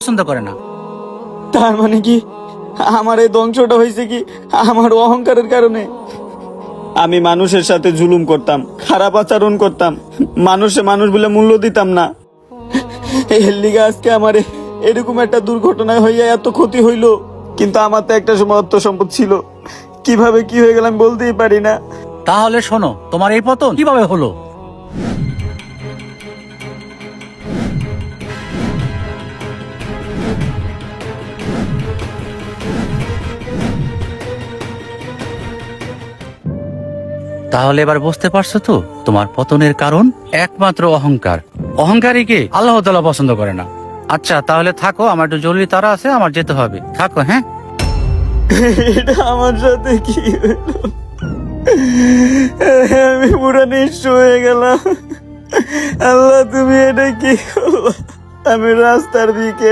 পছন্দ করে না। তার মানে কি আমার এই ধ্বংসটা হয়েছে কি আমার অহংকারের কারণে? আমি মানুষের সাথে জুলুম করতাম, খারাপ আচরণ করতাম, মানুষ বলে মূল্য দিতাম না। এর লিগে আজকে আমার এরকম একটা দুর্ঘটনা হইয়া এত ক্ষতি হইলো। কিন্তু আমার তো একটা সময় অর্থ সম্পদ ছিল, কিভাবে কি হয়ে গেল আমি বলতেই পারি না। তাহলে শোনো, তোমার এই পতন কিভাবে হলো। তাহলে এবার বুঝতে পারছো তো, তোমার পতনের কারণ একমাত্র অহংকার। অহংকারীকে আল্লাহ তাআলা পছন্দ করে না। আচ্ছা তাহলে থাকো, আমার একটু জরুরি তাড়া আছে, আমার যেতে হবে। থাকো, হ্যাঁ। এটা আমার সাথে কি হইলো? আমি পুরো নিঃস্ব হয়ে গেলাম। আল্লাহ তুমি এটা কি করলা? আমি রাস্তার ভিখারি।